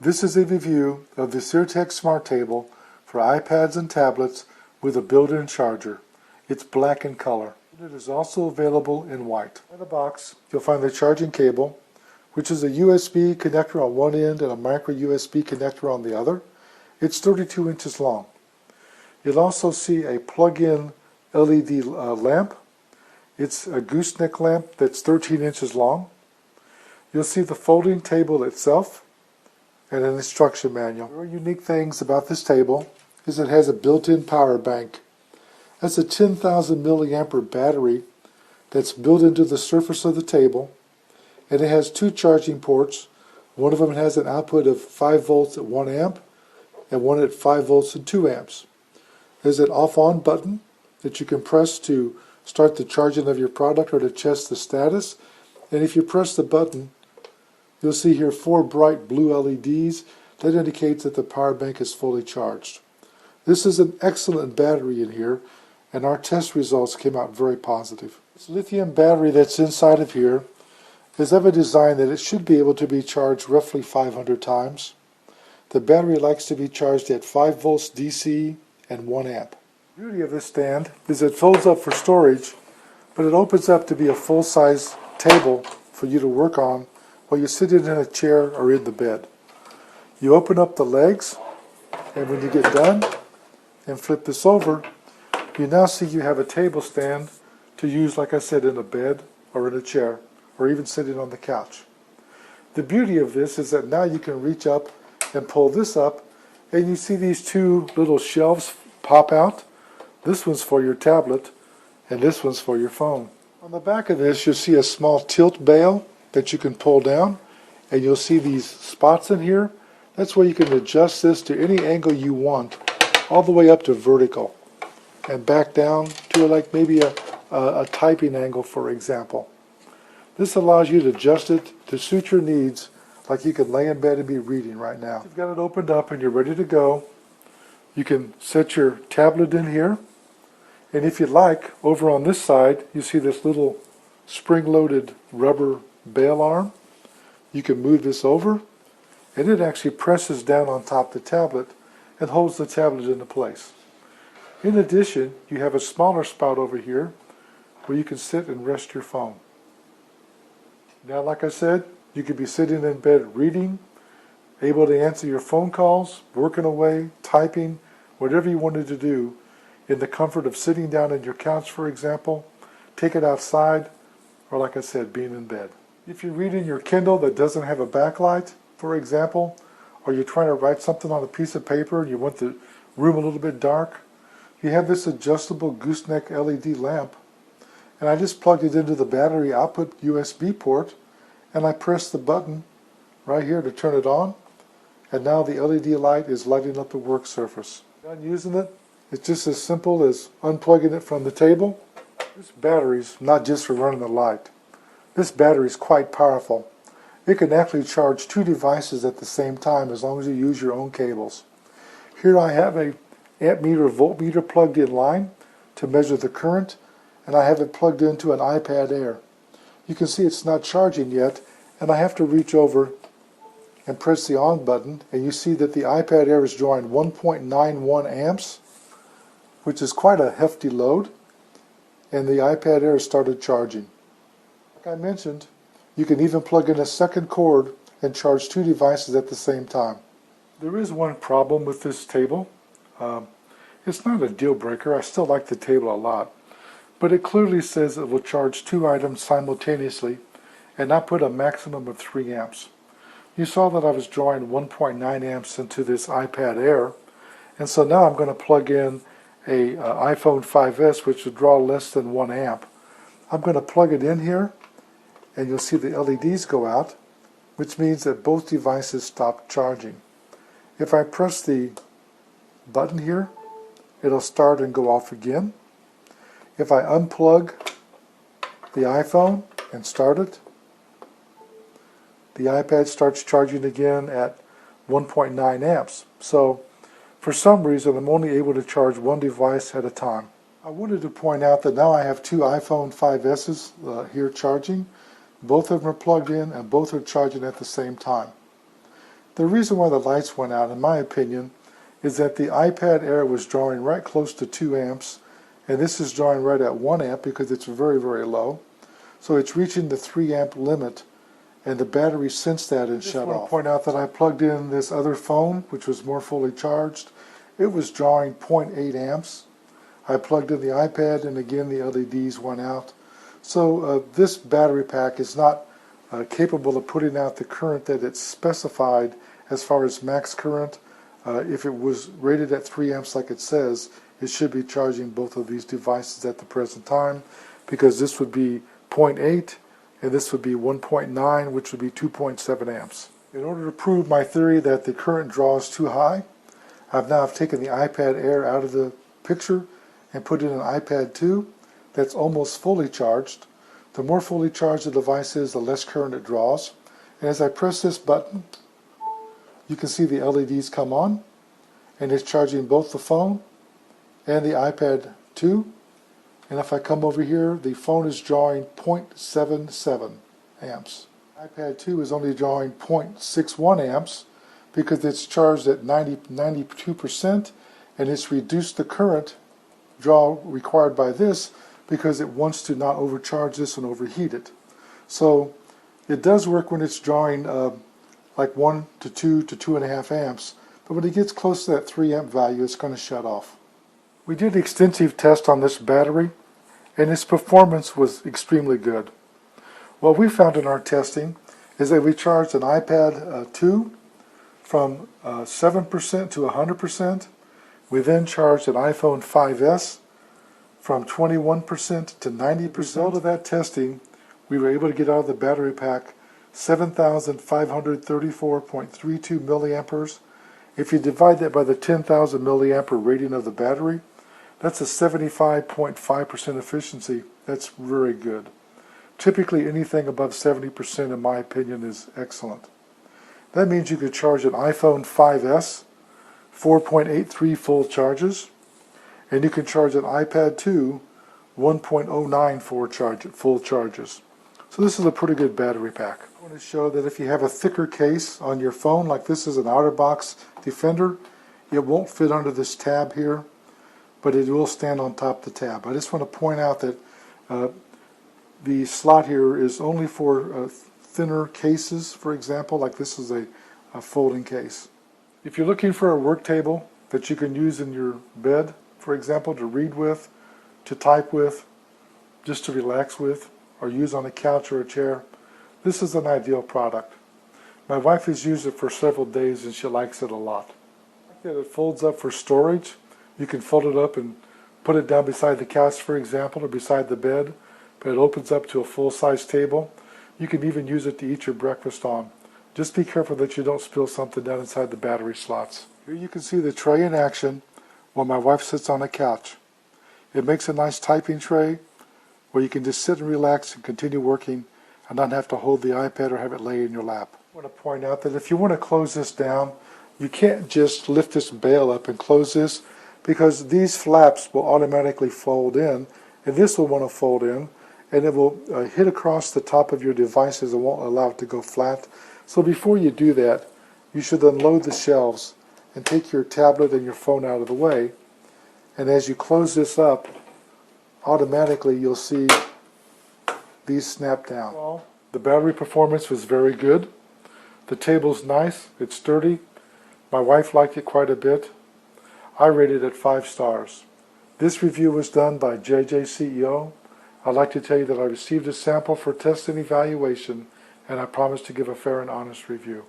This is a review of the TsirTech Smart Table for iPads and tablets with a built-in charger. It's black in color. It is also available in white. In the box, you'll find the charging cable, which is a USB connector on one end and a micro USB connector on the other. It's 32 inches long. You'll also see a plug-in LED lamp. It's a gooseneck lamp that's 13 inches long. You'll see the folding table itself and an instruction manual. Very unique things about this table is it has a built-in power bank. That's a 10,000 milliampere battery that's built into the surface of the table, and it has two charging ports. One of them has an output of 5 volts at 1 amp and one at 5 volts and 2 amps. There's an off-on button that you can press to start the charging of your product or to check the status, and if you press the button, you'll see here 4 bright blue LEDs. That indicates that the power bank is fully charged. This is an excellent battery in here, and our test results came out very positive. This lithium battery that's inside of here is of a design that it should be able to be charged roughly 500 times. The battery likes to be charged at 5 volts DC and 1 amp. The beauty of this stand is it folds up for storage, but it opens up to be a full-size table for you to work on while you're sitting in a chair or in the bed. You open up the legs, and when you get done and flip this over, you now see you have a table stand to use, like I said, in a bed or in a chair or even sitting on the couch. The beauty of this is that now you can reach up and pull this up, and you see these two little shelves pop out. This one's for your tablet and this one's for your phone. On the back of this you'll see a small tilt bail that you can pull down, and you'll see these spots in here. That's where you can adjust this to any angle you want, all the way up to vertical and back down to like maybe a typing angle, for example. This allows you to adjust it to suit your needs, like you can lay in bed and be reading right now. If you've got it opened up and you're ready to go, you can set your tablet in here, and if you like, over on this side you see this little spring-loaded rubber bail arm. You can move this over, and it actually presses down on top of the tablet and holds the tablet into place. In addition, you have a smaller spot over here where you can sit and rest your phone. Now, like I said, you could be sitting in bed reading, able to answer your phone calls, working away, typing, whatever you wanted to do in the comfort of sitting down on your couch, for example, take it outside, or like I said, being in bed. If you're reading your Kindle that doesn't have a backlight, for example, or you're trying to write something on a piece of paper and you want the room a little bit dark, you have this adjustable gooseneck LED lamp, and I just plugged it into the battery output USB port, and I press the button right here to turn it on, and now the LED light is lighting up the work surface. Done using it, it's just as simple as unplugging it from the table. This battery's not just for running the light. This battery is quite powerful. It can actually charge 2 devices at the same time as long as you use your own cables. Here I have a amp meter voltmeter plugged in line to measure the current, and I have it plugged into an iPad Air. You can see it's not charging yet, and I have to reach over and press the on button, and you see that the iPad Air is drawing 1.91 amps, which is quite a hefty load, and the iPad Air started charging. Like I mentioned, you can even plug in a second cord and charge 2 devices at the same time. There is one problem with this table. It's not a deal breaker. I still like the table a lot, but it clearly says it will charge 2 items simultaneously and not put a maximum of 3 amps. You saw that I was drawing 1.9 amps into this iPad Air, and so now I'm going to plug in a iPhone 5S, which would draw less than 1 amp. I'm going to plug it in here, and you'll see the LEDs go out, which means that both devices stop charging. If I press the button here, it'll start and go off again. If I unplug the iPhone and start it, the iPad starts charging again at 1.9 amps. So for some reason I'm only able to charge 1 device at a time. I wanted to point out that now I have 2 iPhone 5S's here charging. Both of them are plugged in and both are charging at the same time. The reason why the lights went out, in my opinion, is that the iPad Air was drawing right close to 2 amps, and this is drawing right at 1 amp because it's very, very low. So it's reaching the 3 amp limit, and the battery sensed that and shut off. I want to point out that I plugged in this other phone, which was more fully charged. It was drawing 0.8 amps. I plugged in the iPad, and again the LEDs went out. So this battery pack is not capable of putting out the current that it's specified as far as max current. If it was rated at 3 amps like it says, it should be charging both of these devices at the present time, because this would be 0.8 and this would be 1.9, which would be 2.7 amps. In order to prove my theory that the current draw is too high, I've taken the iPad Air out of the picture and put in an iPad 2 that's almost fully charged. The more fully charged the device is, the less current it draws. And as I press this button, you can see the LEDs come on, and it's charging both the phone and the iPad 2. And if I come over here, the phone is drawing 0.77 amps. iPad 2 is only drawing 0.61 amps because it's charged at 92%, and it's reduced the current draw required by this because it wants to not overcharge this and overheat it. So it does work when it's drawing like 1 to 2 to 2.5 amps, but when it gets close to that 3 amp value, it's going to shut off. We did extensive tests on this battery, and its performance was extremely good. What we found in our testing is that we charged an iPad 2 from 7% to 100%. We then charged an iPhone 5S from 21% to 90%. As a result of that testing, we were able to get out of the battery pack 7,534.32 milliamperes. If you divide that by the 10,000 milliampere rating of the battery, that's a 75.5% efficiency. That's very good. Typically anything above 70%, in my opinion, is excellent. That means you could charge an iPhone 5S 4.83 full charges, and you can charge an iPad 2 1.09 full charges. So this is a pretty good battery pack. I want to show that if you have a thicker case on your phone, like this is an outer box Defender, it won't fit under this tab here, but it will stand on top of the tab. I just want to point out that the slot here is only for thinner cases, for example, like this is a folding case. If you're looking for a work table that you can use in your bed, for example, to read with, to type with, just to relax with, or use on a couch or a chair, this is an ideal product. My wife has used it for several days and she likes it a lot. It folds up for storage. You can fold it up and put it down beside the couch, for example, or beside the bed, but it opens up to a full-size table. You can even use it to eat your breakfast on. Just be careful that you don't spill something down inside the battery slots. Here you can see the tray in action while my wife sits on a couch. It makes a nice typing tray where you can just sit and relax and continue working and not have to hold the iPad or have it lay in your lap. I want to point out that if you want to close this down, you can't just lift this bail up and close this, because these flaps will automatically fold in, and this will want to fold in, and it will hit across the top of your devices and won't allow it to go flat. So before you do that, you should unload the shelves and take your tablet and your phone out of the way, and as you close this up, automatically you'll see these snap down. Well, the battery performance was very good. The table's nice, it's sturdy. My wife liked it quite a bit. I rated it 5 stars. This review was done by jjceo. I'd like to tell you that I received a sample for test and evaluation, and I promise to give a fair and honest review.